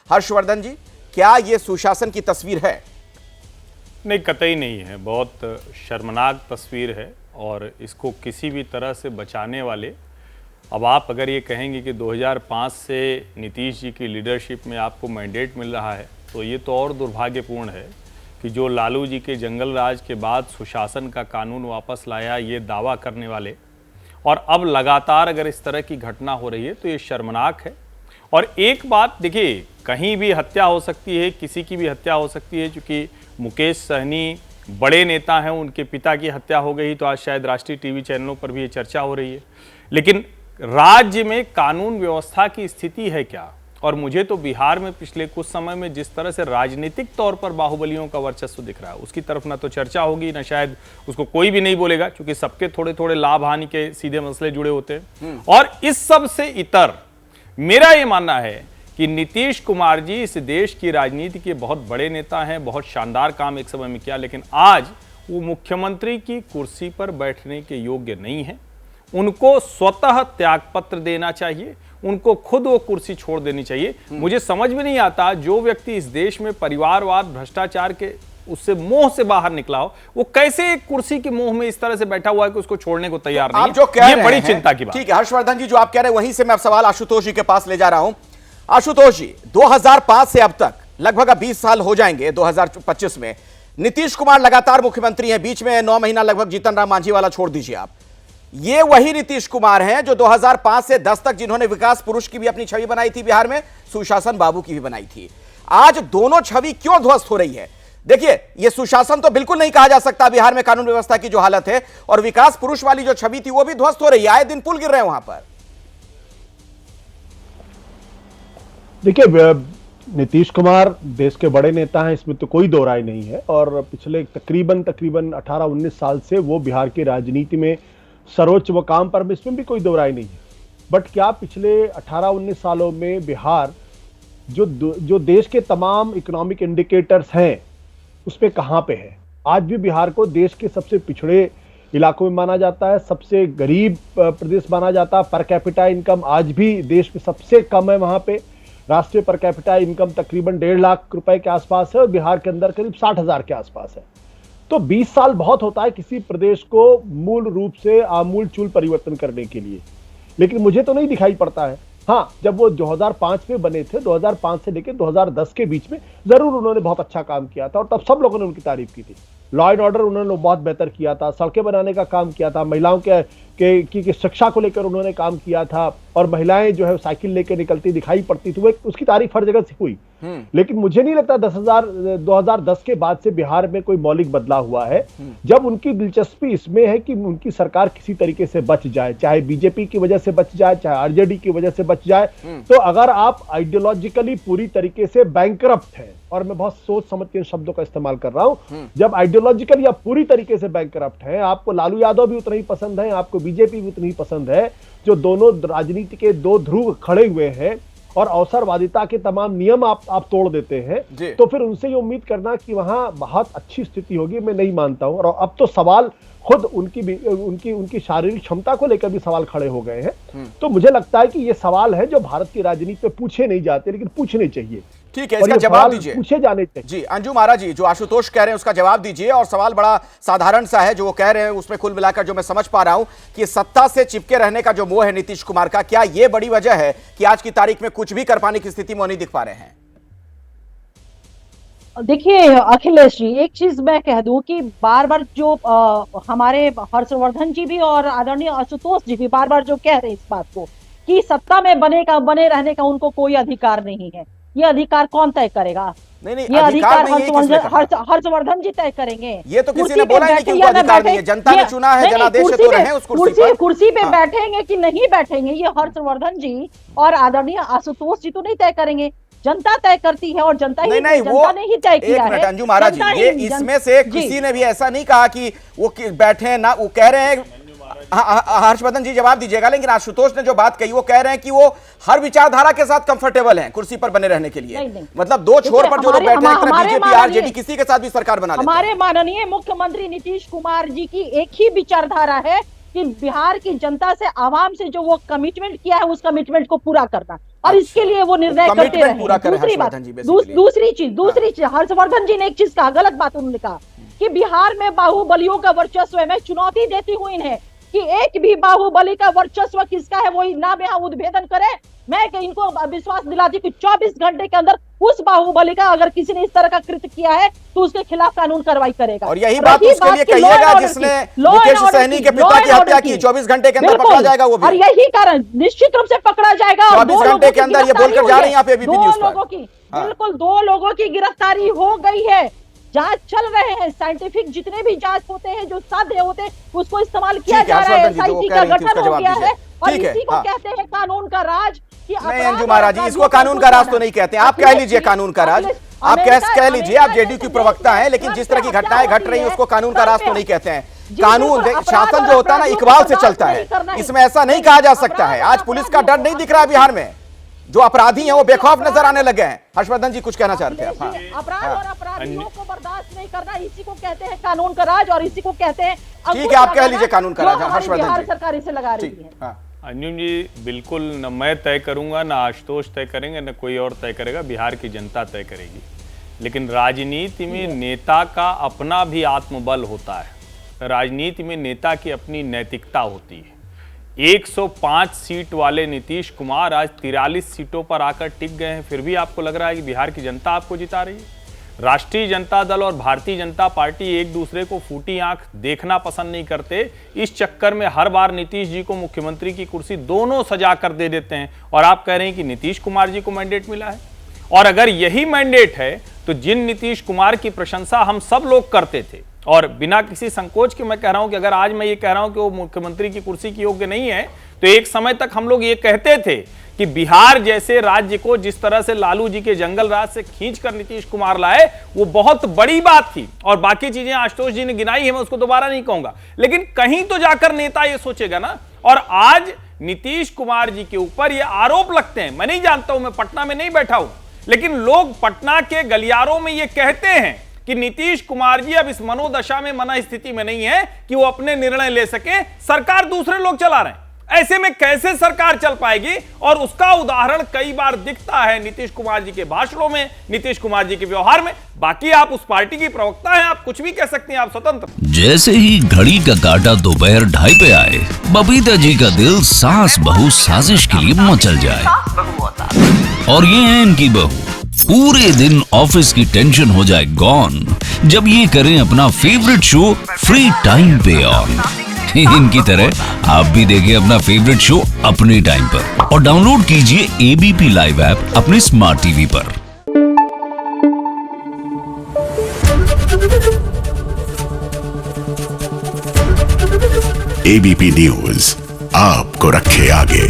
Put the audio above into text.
हर्षवर्धन जी, क्या यह सुशासन की तस्वीर है? नहीं, कतई नहीं है। बहुत शर्मनाक तस्वीर है और इसको किसी भी तरह से बचाने वाले, अब आप अगर ये कहेंगे कि 2005 से नीतीश जी की लीडरशिप में आपको मैंडेट मिल रहा है, तो ये तो और दुर्भाग्यपूर्ण है कि जो लालू जी के जंगल राज के बाद सुशासन का कानून वापस लाया, ये दावा करने वाले, और अब लगातार अगर इस तरह की घटना हो रही है तो ये शर्मनाक है। और एक बात देखिए, कहीं भी हत्या हो सकती है, किसी की भी हत्या हो सकती है। चूँकि मुकेश सहनी बड़े नेता हैं, उनके पिता की हत्या हो गई तो आज शायद राष्ट्रीय टीवी चैनलों पर भी ये चर्चा हो रही है। लेकिन राज्य में कानून व्यवस्था की स्थिति है क्या? और मुझे तो बिहार में पिछले कुछ समय में जिस तरह से राजनीतिक तौर पर बाहुबलियों का वर्चस्व दिख रहा है, उसकी तरफ ना तो चर्चा होगी, ना शायद उसको कोई भी नहीं बोलेगा, क्योंकि सबके थोड़े थोड़े लाभ हानि के सीधे मसले जुड़े होते हैं। और इस सब से इतर मेरा ये मानना है कि नीतीश कुमार जी इस देश की राजनीति के बहुत बड़े नेता हैं, बहुत शानदार काम एक समय में किया, लेकिन आज वो मुख्यमंत्री की कुर्सी पर बैठने के योग्य नहीं है। उनको स्वतः त्यागपत्र देना चाहिए, उनको खुद वो कुर्सी छोड़ देनी चाहिए। मुझे समझ में नहीं आता, जो व्यक्ति इस देश में परिवारवाद, भ्रष्टाचार के उससे मोह से बाहर निकला हो, वो कैसे एक कुर्सी के मोह में इस तरह से बैठा हुआ है कि उसको छोड़ने को तैयार नहीं है। ये बड़ी चिंता की बात। ठीक है हर्षवर्धन जी, जो आप कह रहे हैं वहीं से मैं अब सवाल आशुतोष जी के पास ले जा रहा हूं। आशुतोष जी, 2005 से अब तक लगभग 20 साल हो जाएंगे, 2025 में नीतीश कुमार लगातार मुख्यमंत्री हैं। बीच में 9 महीना लगभग जीतन राम मांझी वाला छोड़ दीजिए आप। ये वही नीतीश कुमार हैं जो 2005 से 10 तक जिन्होंने विकास पुरुष की भी अपनी छवि बनाई थी बिहार में, सुशासन बाबू की भी बनाई थी। आज दोनों छवि क्यों ध्वस्त हो रही है? देखिए, यह सुशासन तो बिल्कुल नहीं कहा जा सकता बिहार में कानून व्यवस्था की जो हालत है, और विकास पुरुष वाली जो छवि थी वो भी ध्वस्त हो रही है। आए दिन पुल गिर रहे हैं वहां पर। देखिए, नीतीश कुमार देश के बड़े नेता हैं, इसमें तो कोई दो राय नहीं है। और पिछले तकरीबन 18-19 साल से वो बिहार की राजनीति में सर्वोच्च मुकाम पर, इसमें भी कोई दो राय नहीं है। बट क्या पिछले 18-19 सालों में बिहार जो देश के तमाम इकोनॉमिक इंडिकेटर्स हैं उस पे कहां पे है? आज भी बिहार को देश के सबसे पिछड़े इलाकों में माना जाता है, सबसे गरीब प्रदेश माना जाता है। पर कैपिटा इनकम आज भी देश में सबसे कम है। वहां पे राष्ट्रीय पर कैपिटा इनकम तकरीबन 1.5 लाख रुपए के आसपास है और बिहार के अंदर करीब 60,000 के आसपास है। तो 20 साल बहुत होता है किसी प्रदेश को मूल रूप से आमूल चूल परिवर्तन करने के लिए, लेकिन मुझे तो नहीं दिखाई पड़ता है। हाँ, जब वो 2005 में बने थे, 2005 से लेकर 2010 के बीच में जरूर उन्होंने बहुत अच्छा काम किया था और तब सब लोगों ने उनकी तारीफ की थी। लॉ एंड ऑर्डर उन्होंने बहुत बेहतर किया था, सड़कें बनाने का काम किया था, महिलाओं की शिक्षा को लेकर उन्होंने काम किया था, और महिलाएं जो है साइकिल लेकर निकलती दिखाई पड़ती थी, वो उसकी तारीफ हर जगह से हुई। लेकिन मुझे नहीं लगता 2010 के बाद से बिहार में कोई मौलिक बदलाव हुआ है। जब उनकी दिलचस्पी इसमें है कि उनकी सरकार किसी तरीके से बच जाए, चाहे बीजेपी की वजह से बच जाए, चाहे आरजेडी की वजह से बच जाए। तो अगर आप आइडियोलॉजिकली पूरी तरीके से बैंकरप्ट हैं, और मैं बहुत सोच समझ के शब्दों का इस्तेमाल कर रहा हूं, जब आइडियोलॉजिकली आप पूरी तरीके से बैंकरप्ट हैं, आपको लालू यादव भी उतना ही पसंद है, आपको बीजेपी भी उतनी ही पसंद है, जो दोनों राजनीति के दो ध्रुव खड़े हुए हैं, और अवसरवादिता के तमाम नियम आप तोड़ देते हैं, तो फिर उनसे ये उम्मीद करना कि वहां बहुत अच्छी स्थिति होगी, मैं नहीं मानता हूं। और अब तो सवाल खुद उनकी शारीरिक क्षमता को लेकर भी सवाल खड़े हो गए हैं। तो मुझे लगता है कि ये सवाल है जो भारत की राजनीति में पूछे नहीं जाते, लेकिन पूछने चाहिए। ठीक है, इसका जवाब दीजिए। पूछे जाने चाहिए। जी अंजुम आरा जी, जो आशुतोष कह रहे हैं उसका जवाब दीजिए। और सवाल बड़ा साधारण सा है जो वो कह रहे हैं, उसमें कुल मिलाकर जो मैं समझ पा रहा हूं कि सत्ता से चिपके रहने का जो मोह है नीतीश कुमार का, क्या यह बड़ी वजह है कि आज की तारीख में कुछ भी कर पाने की स्थिति में नहीं दिख पा रहे हैं? देखिए अखिलेश जी, एक चीज मैं कह दूं कि बार बार जो हमारे हर्षवर्धन जी भी और आदरणीय आशुतोष जी भी बार बार जो कह रहे हैं इस बात को कि सत्ता में बने रहने का उनको कोई अधिकार नहीं है। ये अधिकार कौन तय करेगा? नहीं, ये अधिकार हर्षवर्धन जी तय करेंगे। ये तो किसी ने बोला नहीं कि उनको अधिकार नहीं है, जनता ने चुना है, जनादेश है, तो रहे उस कुर्सी पे बैठेंगे कि नहीं बैठेंगे ये हर्षवर्धन जी और आदरणीय आशुतोष जी तो नहीं तय करेंगे, जनता तय करती है। और जनता नहीं, जनता ने ही तय किया है। अंजुम आरा जी, ये इसमें से किसी ने भी ऐसा नहीं कहा कि वो बैठे ना, वो कह रहे हैं। हर्षवर्धन जी जवाब दीजिएगा, लेकिन आशुतोष ने जो बात कही वो कह रहे हैं कि वो हर विचारधारा के साथ कंफर्टेबल हैं कुर्सी पर बने रहने के लिए। नहीं। मतलब दो छोर पर जो लोग बैठे हैं, बीजेपी आरजेडी किसी के साथ भी सरकार बना लेते हैं। हमारे माननीय मुख्यमंत्री नीतीश कुमार जी की एक ही विचारधारा है कि बिहार की जनता से, आवाम से जो वो कमिटमेंट किया है उस कमिटमेंट को पूरा करना, और इसके लिए वो निर्णय करते रहे। दूसरी बात, दूसरी चीज हर्षवर्धन जी ने एक चीज कहा, गलत बात उन्होंने कहा कि बिहार में बाहुबलियों का वर्चस्व है। मैं चुनौती देती हूँ इन्हें कि एक भी बाहुबली का वर्चस्व किसका है वो नाम यहाँ उद्भेदन करे। मैं इनको विश्वास दिलाती हूँ कि 24 घंटे के अंदर उस बाहुबली का अगर किसी ने इस तरह का कृत्य किया है तो उसके खिलाफ कानून कार्रवाई करेगा। और यही बात उसके लिए कहिएगा जिसने मुकेश सहनी के पिता की हत्या की, 24 घंटे के अंदर पकड़ा जाएगा वो भी। और यही कारण निश्चित रूप से पकड़ा जाएगा। 24 घंटे के अंदर ये बोलकर जा रही हैं आप एबीपी न्यूज़ पर। बिल्कुल 2 लोगों की गिरफ्तारी हो गई है, जांच चल रहे हैं, साइंटिफिक जितने भी जांच होते हैं जो साध्य होते हैं उसको इस्तेमाल किया जा रहा है। एसआईटी का गठन हो गया है और इसी को कहते हैं कानून का राज। नहीं अंजू महाराज जी, इसको कानून का राज तो नहीं कहते, आप कह लीजिए कानून का राज, आप कह लीजिए, आप जेडीयू की प्रवक्ता हैं, लेकिन जिस तरह की घटनाएं घट रही हैं उसको कानून का राज तो नहीं कहते हैं। कानून शासन जो होता है ना इकबाल से चलता है, इसमें ऐसा नहीं कहा जा सकता है। आज पुलिस का डर नहीं दिख रहा है बिहार में, जो अपराधी हैं वो बेखौफ नजर आने लगे हैं। हर्षवर्धन जी कुछ कहना चाहते हैं आप? अपराध और अपराधियों को बर्दाश्त नहीं करना, इसी को कहते हैं कानून का राज और इसी को कहते हैं। ठीक है, आप कह लीजिए कानून का राज। हर्षवर्धन जी, सरकार इसे लगा रही है। अंजुम जी, बिल्कुल न मैं तय करूंगा, न आशुतोष तय करेंगे, न कोई और तय करेगा, बिहार की जनता तय करेगी। लेकिन राजनीति में नेता का अपना भी आत्मबल होता है, राजनीति में नेता की अपनी नैतिकता होती है। 105 सीट वाले नीतीश कुमार आज 43 सीटों पर आकर टिक गए हैं, फिर भी आपको लग रहा है कि बिहार की जनता आपको जिता रही है। राष्ट्रीय जनता दल और भारतीय जनता पार्टी एक दूसरे को फूटी आंख देखना पसंद नहीं करते। इस चक्कर में हर बार नीतीश जी को मुख्यमंत्री की कुर्सी दोनों सजा कर दे देते हैं और आप कह रहे हैं कि नीतीश कुमार जी को मैंडेट मिला है। और अगर यही मैंडेट है तो जिन नीतीश कुमार की प्रशंसा हम सब लोग करते थे, और बिना किसी संकोच के मैं कह रहा हूं कि अगर आज मैं ये कह रहा हूं कि वो मुख्यमंत्री की कुर्सी की योग्य नहीं है, तो एक समय तक हम लोग ये कहते थे कि बिहार जैसे राज्य को जिस तरह से लालू जी के जंगल राज से खींचकर नीतीश कुमार लाए वो बहुत बड़ी बात थी। और बाकी चीजें आशुतोष जी ने गिनाई है, मैं उसको दोबारा नहीं कहूंगा, लेकिन कहीं तो जाकर नेता ये सोचेगा ना। और आज नीतीश कुमार जी के ऊपर ये आरोप लगते हैं, मैं नहीं जानता हूं, मैं पटना में नहीं बैठा हूं, लेकिन लोग पटना के गलियारों में ये कहते हैं कि नीतीश कुमार जी अब इस मनोदशा में, मना स्थिति में नहीं है कि वो अपने निर्णय ले सके, सरकार दूसरे लोग चला रहे हैं। ऐसे में कैसे सरकार चल पाएगी? और उसका उदाहरण कई बार दिखता है नीतीश कुमार जी के भाषणों में, नीतीश कुमार जी के व्यवहार में। बाकी आप उस पार्टी की प्रवक्ता हैं, आप कुछ भी कह सकते हैं, आप स्वतंत्र। जैसे ही घड़ी का काटा दोपहर 2:30 पे आए, बबीता जी का दिल सास बहू साजिश के लिए मचल जाए। और ये है इनकी बहू, पूरे दिन ऑफिस की टेंशन हो जाए गॉन जब ये करें अपना फेवरेट शो फ्री टाइम पे ऑन। इनकी तरह आप भी देखिए अपना फेवरेट शो अपने टाइम पर और डाउनलोड कीजिए एबीपी लाइव ऐप अपने स्मार्ट टीवी पर। एबीपी न्यूज़ आपको रखे आगे।